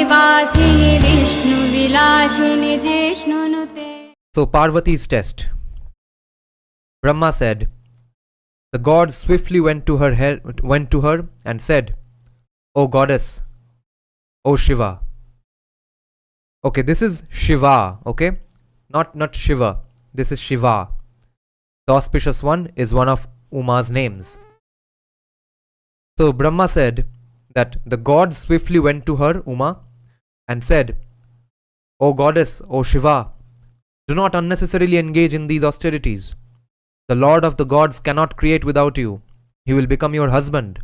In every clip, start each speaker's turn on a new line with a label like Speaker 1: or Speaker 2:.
Speaker 1: निवासिनि Vishnu विलासिनि जिष्णुनुते.
Speaker 2: So Parvati's test. Brahma said, the god swiftly went to her and said, O goddess, O Shiva. Okay, this is Shiva, okay? Not Shiva. This is Shiva. The auspicious one is one of Uma's names. So Brahma said that the god swiftly went to her, Uma, and said, O goddess, O Shiva, do not unnecessarily engage in these austerities. The Lord of the gods cannot create without you. He will become your husband.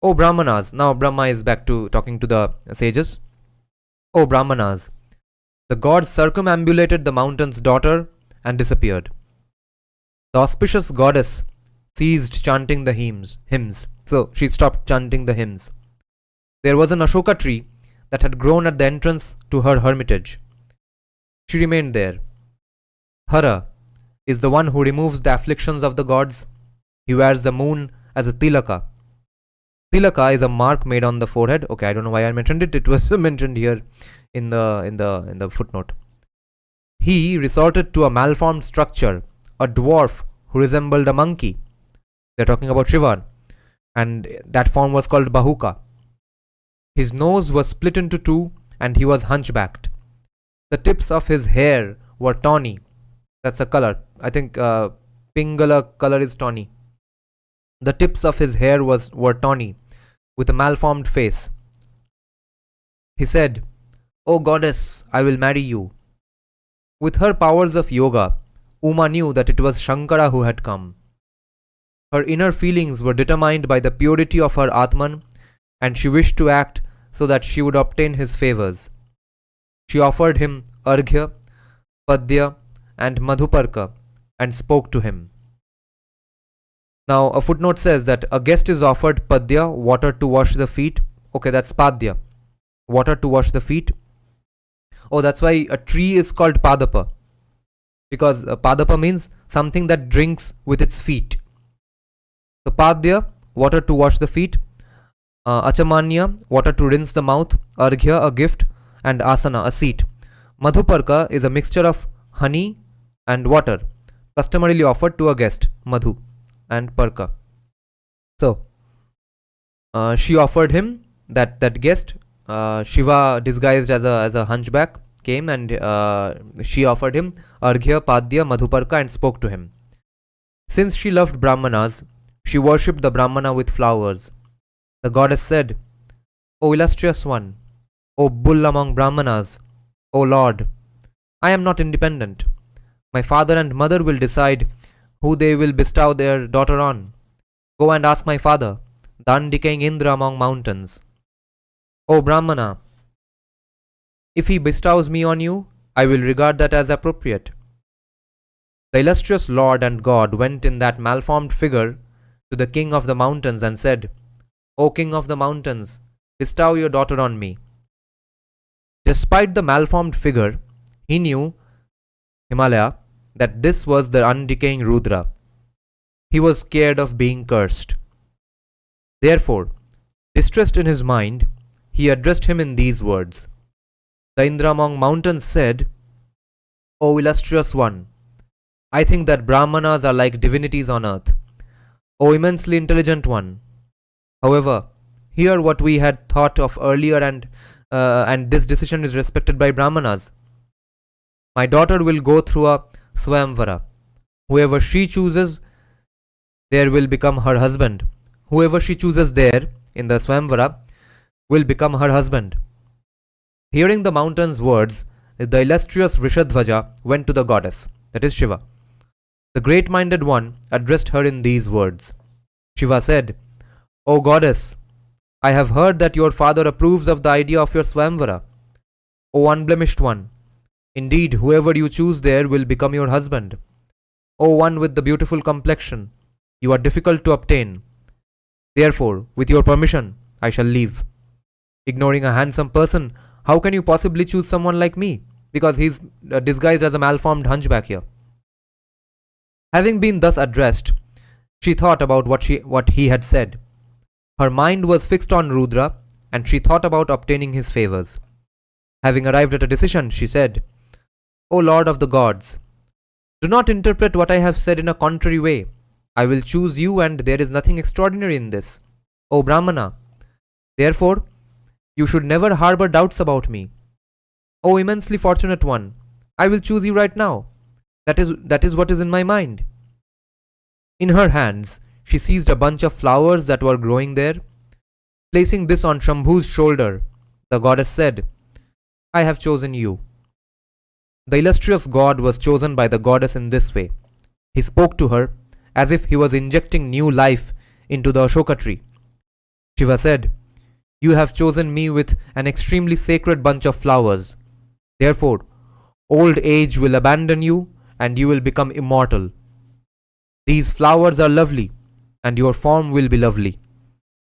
Speaker 2: O Brahmanas, now Brahma is back to talking to the sages. O Brahmanas, the god circumambulated the mountain's daughter and disappeared. The auspicious goddess ceased chanting the hymns. So she stopped chanting the hymns. There was an Ashoka tree that had grown at the entrance to her hermitage. She remained there. Hara is the one who removes the afflictions of the gods. He wears the moon as a tilaka. Tilaka is a mark made on the forehead. Okay, I don't know why I mentioned it. It was mentioned here in the footnote. He resorted to a malformed structure, a dwarf who resembled a monkey. They're talking about Shiva, and that form was called Bahuka. His nose was split into two, and he was hunchbacked. The tips of his hair were tawny. That's a color. I think Pingala color is tawny. The tips of his hair were tawny, with a malformed face. He said, O goddess, I will marry you. With her powers of yoga, Uma knew that it was Shankara who had come. Her inner feelings were determined by the purity of her Atman, and she wished to act so that she would obtain his favors. She offered him Arghya, Padya, and Madhuparka and spoke to him. Now a footnote says that a guest is offered Padya, water to wash the feet. Okay, that's Padya, water to wash the feet. Oh, that's why a tree is called Padapa, because Padapa means something that drinks with its feet. So Padya, water to wash the feet. Achamanya, water to rinse the mouth. Arghya, a gift. And asana, a seat. Madhuparka is a mixture of honey and water, customarily offered to a guest. Madhu and parka. So she offered him that guest. Shiva, disguised as a hunchback, came and she offered him Arghya, Padya, Madhuparka and spoke to him. Since she loved Brahmanas, she worshipped the Brahmana with flowers. The goddess said, O illustrious one, O bull among Brahmanas, O Lord, I am not independent. My father and mother will decide who they will bestow their daughter on. Go and ask my father, the undecaying Indra among mountains. O Brahmana, if he bestows me on you, I will regard that as appropriate. The illustrious Lord and God went in that malformed figure to the king of the mountains and said, O king of the mountains, bestow your daughter on me. Despite the malformed figure, he knew, Himalaya, that this was the undecaying Rudra. He was scared of being cursed. Therefore, distressed in his mind, he addressed him in these words. The Indra among mountains said, O illustrious one, I think that Brahmanas are like divinities on earth. O immensely intelligent one. However, hear what we had thought of earlier and this decision is respected by Brahmanas. My daughter will go through a swayamvara. Whoever she chooses, there will become her husband. Whoever she chooses there, in the swayamvara, will become her husband. Hearing the mountain's words, the illustrious Vrishadhvaja went to the goddess, that is Shiva. The great-minded one addressed her in these words. Shiva said, O goddess, I have heard that your father approves of the idea of your swayamvara. O unblemished one, indeed whoever you choose there will become your husband. O one with the beautiful complexion, you are difficult to obtain. Therefore, with your permission, I shall leave. Ignoring a handsome person, how can you possibly choose someone like me? Because he's disguised as a malformed hunchback here. Having been thus addressed, she thought about what he had said. Her mind was fixed on Rudra, and she thought about obtaining his favors. Having arrived at a decision, she said, O Lord of the gods, do not interpret what I have said in a contrary way. I will choose you, and there is nothing extraordinary in this, O Brahmana. Therefore, you should never harbor doubts about me. O immensely fortunate one, I will choose you right now. That is what is in my mind. In her hands, she seized a bunch of flowers that were growing there. Placing this on Shambhu's shoulder, the goddess said, I have chosen you. The illustrious god was chosen by the goddess in this way. He spoke to her as if he was injecting new life into the Ashoka tree. Shiva said, You have chosen me with an extremely sacred bunch of flowers. Therefore, old age will abandon you and you will become immortal. These flowers are lovely, and your form will be lovely.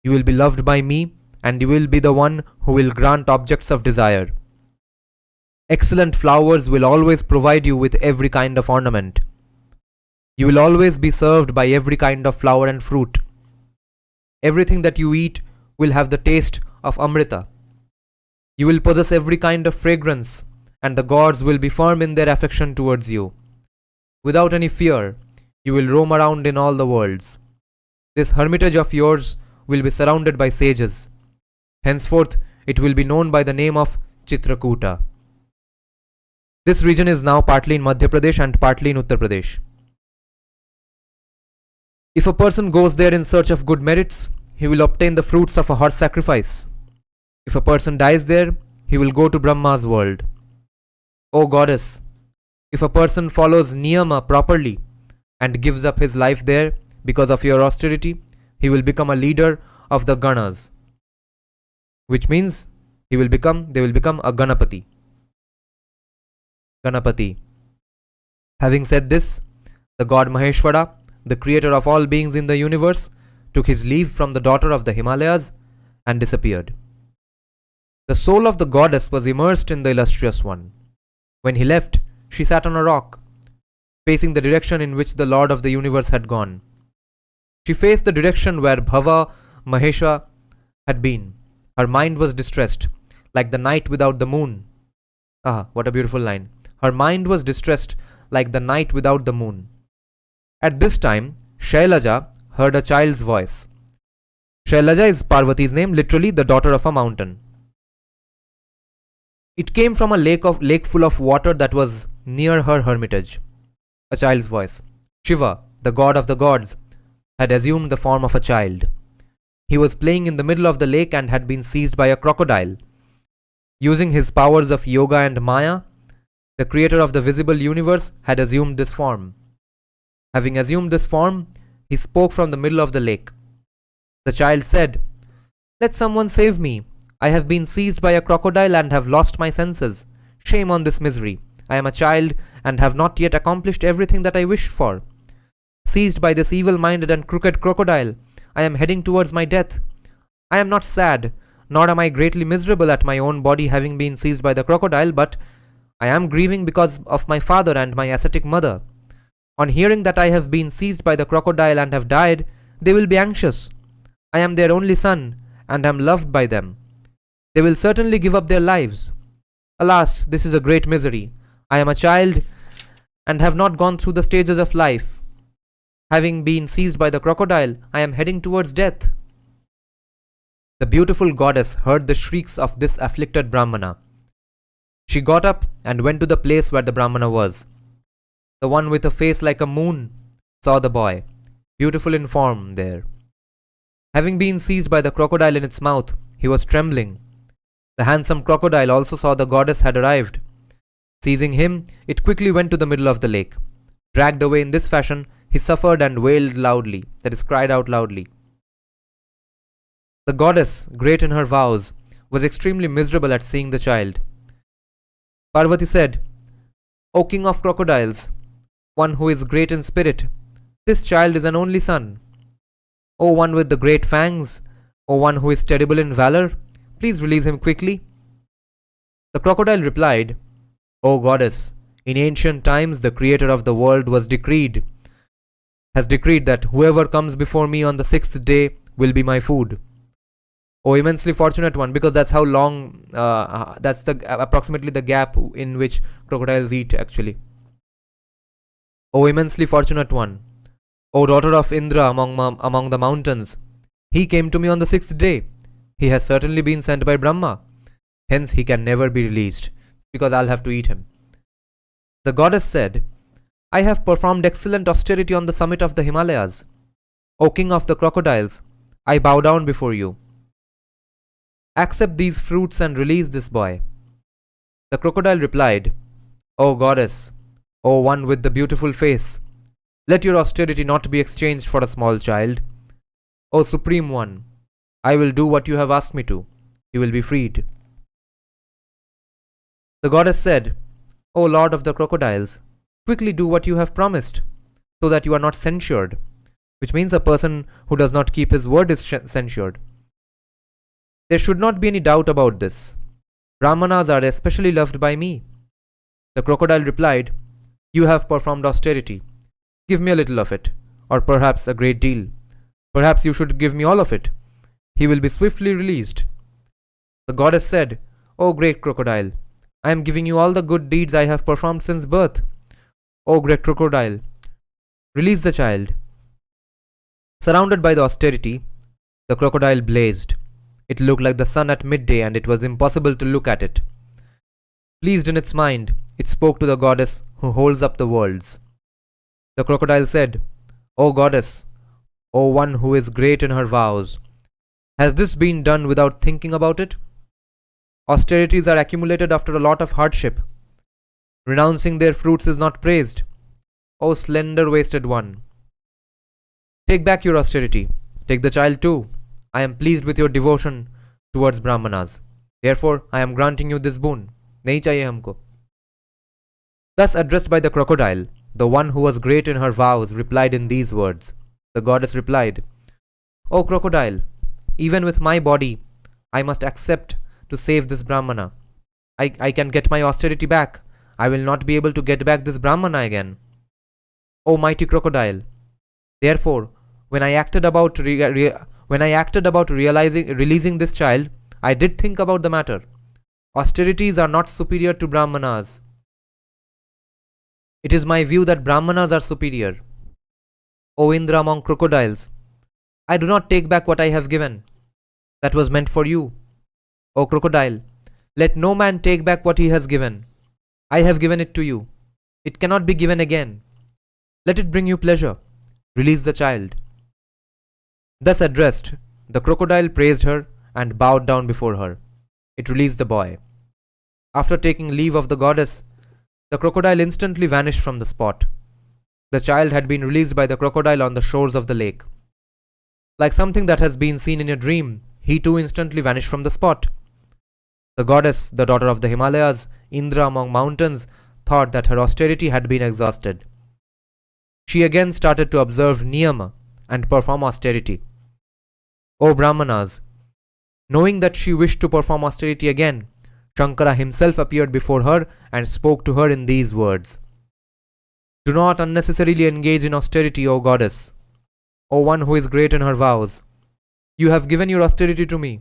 Speaker 2: You will be loved by me, and you will be the one who will grant objects of desire. Excellent flowers will always provide you with every kind of ornament. You will always be served by every kind of flower and fruit. Everything that you eat will have the taste of Amrita. You will possess every kind of fragrance, and the gods will be firm in their affection towards you. Without any fear, you will roam around in all the worlds. This hermitage of yours will be surrounded by sages. Henceforth, it will be known by the name of Chitrakuta. This region is now partly in Madhya Pradesh and partly in Uttar Pradesh. If a person goes there in search of good merits, he will obtain the fruits of a horse sacrifice. If a person dies there, he will go to Brahma's world. O goddess, if a person follows niyama properly and gives up his life there because of your austerity, he will become a leader of the Ganas, which means they will become a Ganapati. Ganapati. Having said this, the god Maheshwara, the creator of all beings in the universe, took his leave from the daughter of the Himalayas and disappeared. The soul of the goddess was immersed in the illustrious one. When he left, she sat on a rock, facing the direction in which the Lord of the universe had gone. She faced the direction where Bhava Mahesha had been. Her mind was distressed, like the night without the moon. Ah, what a beautiful line. Her mind was distressed, like the night without the moon. At this time, Shailaja heard a child's voice. Shailaja is Parvati's name, literally the daughter of a mountain. It came from a lake full of water that was near her hermitage. A child's voice. Shiva, the god of the gods, had assumed the form of a child. He was playing in the middle of the lake and had been seized by a crocodile. Using his powers of yoga and maya, the creator of the visible universe had assumed this form. Having assumed this form, he spoke from the middle of the lake. The child said, Let someone save me. I have been seized by a crocodile and have lost my senses. Shame on this misery. I am a child and have not yet accomplished everything that I wished for. Seized by this evil-minded and crooked crocodile, I am heading towards my death. I am not sad, nor am I greatly miserable at my own body having been seized by the crocodile, but I am grieving because of my father and my ascetic mother. On hearing that I have been seized by the crocodile and have died, they will be anxious. I am their only son, and am loved by them. They will certainly give up their lives. Alas, this is a great misery. I am a child, and have not gone through the stages of life. Having been seized by the crocodile, I am heading towards death. The beautiful goddess heard the shrieks of this afflicted Brahmana. She got up and went to the place where the Brahmana was. The one with a face like a moon saw the boy, beautiful in form there. Having been seized by the crocodile in its mouth, he was trembling. The handsome crocodile also saw the goddess had arrived. Seizing him, it quickly went to the middle of the lake. Dragged away in this fashion, he suffered and wailed loudly, that is, cried out loudly. The goddess, great in her vows, was extremely miserable at seeing the child. Parvati said, O king of crocodiles, one who is great in spirit, this child is an only son. O one with the great fangs, O one who is terrible in valor, please release him quickly. The crocodile replied, O goddess, in ancient times the creator of the world has decreed that whoever comes before me on the 6th day will be my food. O immensely fortunate one, because that's how long, that's the approximately the gap in which crocodiles eat actually. O immensely fortunate one, O daughter of Indra among the mountains, he came to me on the 6th day. He has certainly been sent by Brahma. Hence he can never be released, because I'll have to eat him. The goddess said, I have performed excellent austerity on the summit of the Himalayas. O king of the crocodiles, I bow down before you. Accept these fruits and release this boy. The crocodile replied, O goddess, O one with the beautiful face, let your austerity not be exchanged for a small child. O supreme one, I will do what you have asked me to. You will be freed. The goddess said, O lord of the crocodiles, quickly do what you have promised, so that you are not censured, which means a person who does not keep his word is censured. There should not be any doubt about this. Brahmanas are especially loved by me. The crocodile replied, You have performed austerity. Give me a little of it, or perhaps a great deal. Perhaps you should give me all of it. He will be swiftly released. The goddess said, O great crocodile, I am giving you all the good deeds I have performed since birth. O great crocodile, release the child. Surrounded by the austerity, the crocodile blazed. It looked like the sun at midday, and it was impossible to look at it. Pleased in its mind, it spoke to the goddess who holds up the worlds. The crocodile said, O goddess, O one who is great in her vows, has this been done without thinking about it? Austerities are accumulated after a lot of hardship. Renouncing their fruits is not praised. O slender-waisted one, take back your austerity. Take the child too. I am pleased with your devotion towards Brahmanas. Therefore, I am granting you this boon. Nahi chahiye humko. Thus addressed by the crocodile, the one who was great in her vows replied in these words. The goddess replied, O crocodile, even with my body, I must accept to save this Brahmana. I can get my austerity back. I will not be able to get back this Brahmana again. O mighty crocodile, therefore, when I acted about releasing this child, I did think about the matter. Austerities are not superior to Brahmanas. It is my view that Brahmanas are superior. O Indra among crocodiles, I do not take back what I have given. That was meant for you. O crocodile, let no man take back what he has given. I have given it to you. It cannot be given again. Let it bring you pleasure. Release the child. Thus addressed, the crocodile praised her and bowed down before her. It released the boy. After taking leave of the goddess, the crocodile instantly vanished from the spot. The child had been released by the crocodile on the shores of the lake. Like something that has been seen in a dream, he too instantly vanished from the spot. The goddess, the daughter of the Himalayas, Indra among mountains, thought that her austerity had been exhausted. She again started to observe niyama and perform austerity. O Brahmanas, knowing that she wished to perform austerity again, Shankara himself appeared before her and spoke to her in these words. Do not unnecessarily engage in austerity, O goddess, O one who is great in her vows. You have given your austerity to me.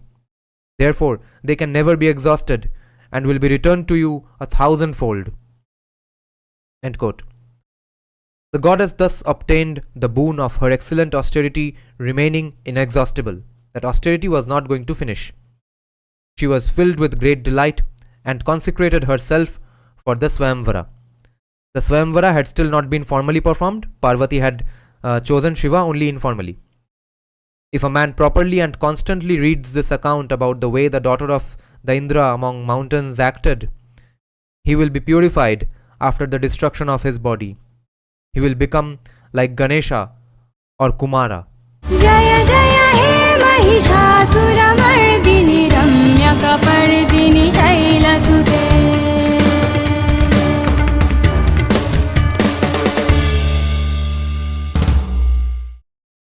Speaker 2: Therefore, they can never be exhausted and will be returned to you 1,000-fold. End quote. The goddess thus obtained the boon of her excellent austerity remaining inexhaustible, that austerity was not going to finish. She was filled with great delight and consecrated herself for the Swayamvara. The Swayamvara had still not been formally performed. Parvati had chosen Shiva only informally. If a man properly and constantly reads this account about the way the daughter of the Indra among mountains acted, he will be purified after the destruction of his body. He will become like Ganesha or Kumara.
Speaker 1: Jaya Jaya He Mahisha